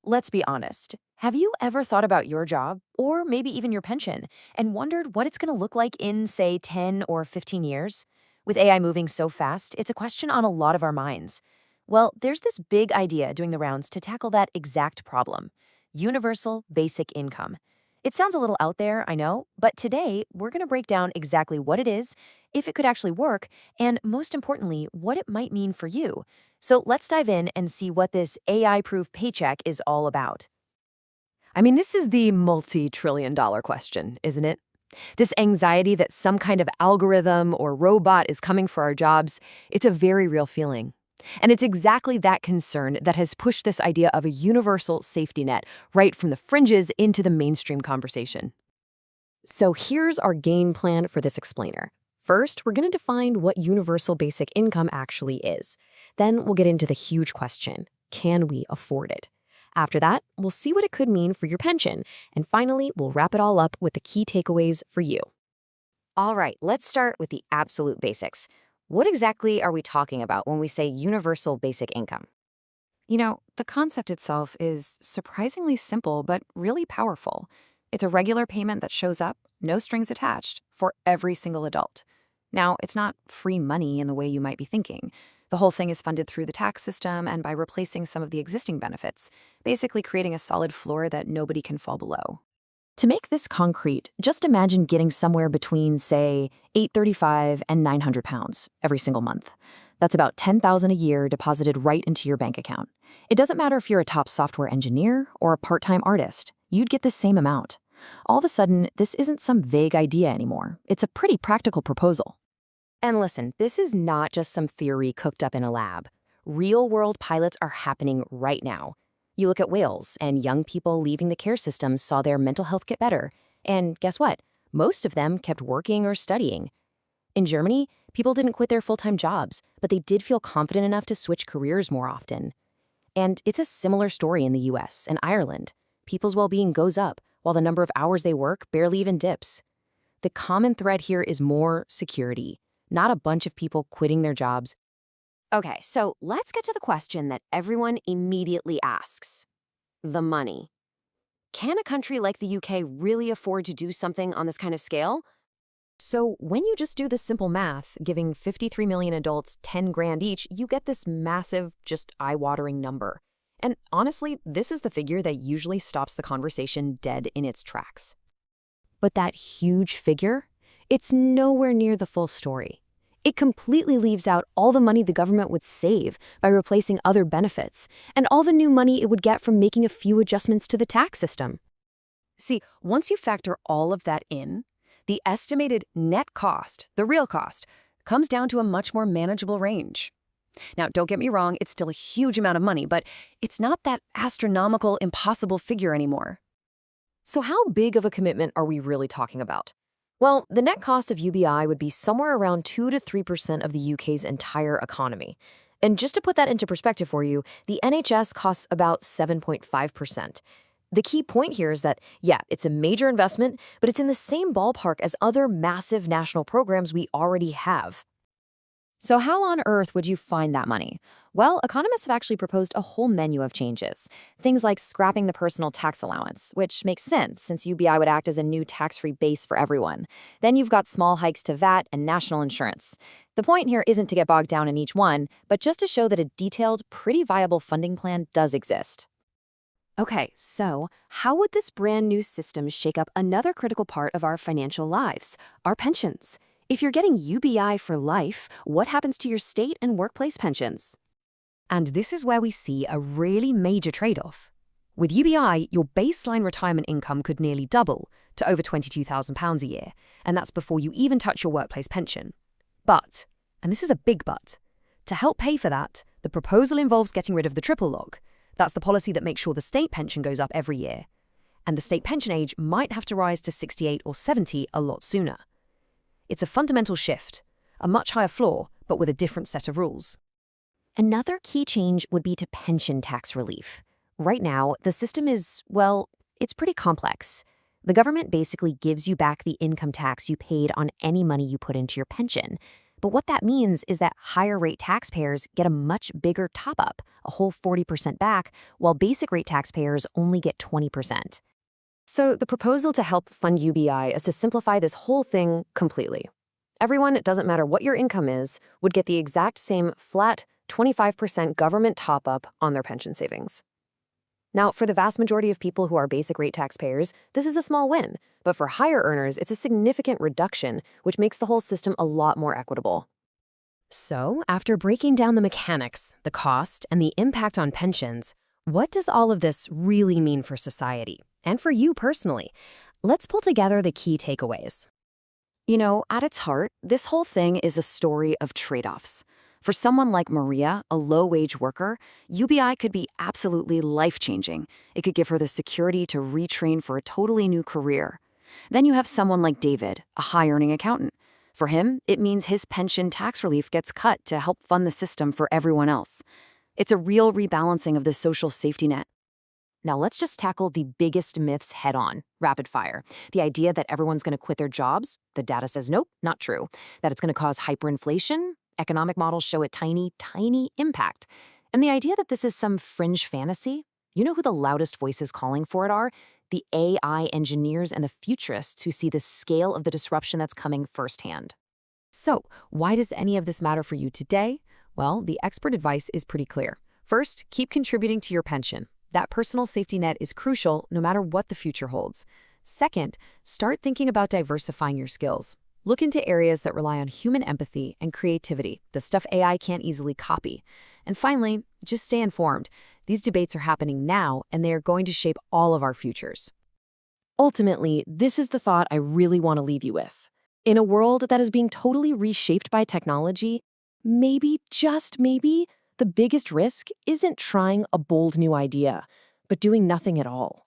Let's be honest. Have you ever thought about your job, or maybe even your pension, and wondered what it's going to look like in, say, 10 or 15 years? With AI moving so fast, it's a question on a lot of our minds. Well, there's this big idea doing the rounds to tackle that exact problem: universal basic income. It sounds a little out there, I know, but today we're going to break down exactly what it is, if it could actually work, and most importantly, what it might mean for you. So let's dive in and see what this AI-proof paycheck is all about. This is the multi-trillion-dollar question, isn't it? This anxiety that some kind of algorithm or robot is coming for our jobs, it's a very real feeling. And it's exactly that concern that has pushed this idea of a universal safety net right from the fringes into the mainstream conversation. So here's our game plan for this explainer. First, we're going to define what universal basic income actually is. Then we'll get into the huge question: can we afford it? After that, we'll see what it could mean for your pension. And finally, we'll wrap it all up with the key takeaways for you. All right, let's start with the absolute basics. What exactly are we talking about when we say universal basic income? The concept itself is surprisingly simple but really powerful. It's a regular payment that shows up, no strings attached, for every single adult. Now, it's not free money in the way you might be thinking. The whole thing is funded through the tax system and by replacing some of the existing benefits, basically creating a solid floor that nobody can fall below. To make this concrete, just imagine getting somewhere between, say, $835 and £900 every single month. That's about $10,000 a year deposited right into your bank account. It doesn't matter if you're a top software engineer or a part-time artist, you'd get the same amount. All of a sudden, this isn't some vague idea anymore. It's a pretty practical proposal. And listen, this is not just some theory cooked up in a lab. Real-world pilots are happening right now. You look at Wales, and young people leaving the care system saw their mental health get better. And guess what? Most of them kept working or studying. In Germany, people didn't quit their full-time jobs, but they did feel confident enough to switch careers more often. And it's a similar story in the US and Ireland. People's well-being goes up, while the number of hours they work barely even dips. The common thread here is more security, not a bunch of people quitting their jobs. Okay, so let's get to the question that everyone immediately asks: the money. Can a country like the UK really afford to do something on this kind of scale? So when you just do the simple math, giving 53 million adults 10 grand each, you get this massive, just eye-watering number. And honestly, this is the figure that usually stops the conversation dead in its tracks. But that huge figure, it's nowhere near the full story. It completely leaves out all the money the government would save by replacing other benefits, and all the new money it would get from making a few adjustments to the tax system. See, once you factor all of that in, the estimated net cost, the real cost, comes down to a much more manageable range. Now, don't get me wrong, it's still a huge amount of money, but it's not that astronomical, impossible figure anymore. So how big of a commitment are we really talking about? Well, the net cost of UBI would be somewhere around 2 to 3% of the UK's entire economy. And just to put that into perspective for you, the NHS costs about 7.5%. The key point here is that, yeah, it's a major investment, but it's in the same ballpark as other massive national programs we already have. So how on earth would you find that money? Well, economists have actually proposed a whole menu of changes. Things like scrapping the personal tax allowance, which makes sense since UBI would act as a new tax-free base for everyone. Then you've got small hikes to VAT and national insurance. The point here isn't to get bogged down in each one, but just to show that a detailed, pretty viable funding plan does exist. Okay, so how would this brand new system shake up another critical part of our financial lives, our pensions? If you're getting UBI for life, what happens to your state and workplace pensions? And this is where we see a really major trade-off. With UBI, your baseline retirement income could nearly double to over £22,000 a year, and that's before you even touch your workplace pension. But, and this is a big but, to help pay for that, the proposal involves getting rid of the triple log. That's the policy that makes sure the state pension goes up every year. And the state pension age might have to rise to 68 or 70 a lot sooner. It's a fundamental shift, a much higher floor, but with a different set of rules. Another key change would be to pension tax relief. Right now, the system is, well, it's pretty complex. The government basically gives you back the income tax you paid on any money you put into your pension. But what that means is that higher rate taxpayers get a much bigger top up, a whole 40% back, while basic rate taxpayers only get 20%. So the proposal to help fund UBI is to simplify this whole thing completely. Everyone, it doesn't matter what your income is, would get the exact same flat 25% government top-up on their pension savings. Now, for the vast majority of people who are basic rate taxpayers, this is a small win, but for higher earners, it's a significant reduction, which makes the whole system a lot more equitable. So, after breaking down the mechanics, the cost, and the impact on pensions, what does all of this really mean for society? And for you personally? Let's pull together the key takeaways. You know, at its heart, this whole thing is a story of trade-offs. For someone like Maria, a low-wage worker, UBI could be absolutely life-changing. It could give her the security to retrain for a totally new career. Then you have someone like David, a high-earning accountant. For him, it means his pension tax relief gets cut to help fund the system for everyone else. It's a real rebalancing of the social safety net. Now let's just tackle the biggest myths head on, rapid fire. The idea that everyone's going to quit their jobs, the data says nope, not true. That it's going to cause hyperinflation, economic models show a tiny, tiny impact. And the idea that this is some fringe fantasy, you know who the loudest voices calling for it are? The AI engineers and the futurists who see the scale of the disruption that's coming firsthand. So, why does any of this matter for you today? Well, the expert advice is pretty clear. First, keep contributing to your pension. That personal safety net is crucial no matter what the future holds. Second, start thinking about diversifying your skills. Look into areas that rely on human empathy and creativity, the stuff AI can't easily copy. And finally, just stay informed. These debates are happening now, and they are going to shape all of our futures. Ultimately, this is the thought I really want to leave you with. In a world that is being totally reshaped by technology, maybe, just maybe, the biggest risk isn't trying a bold new idea, but doing nothing at all.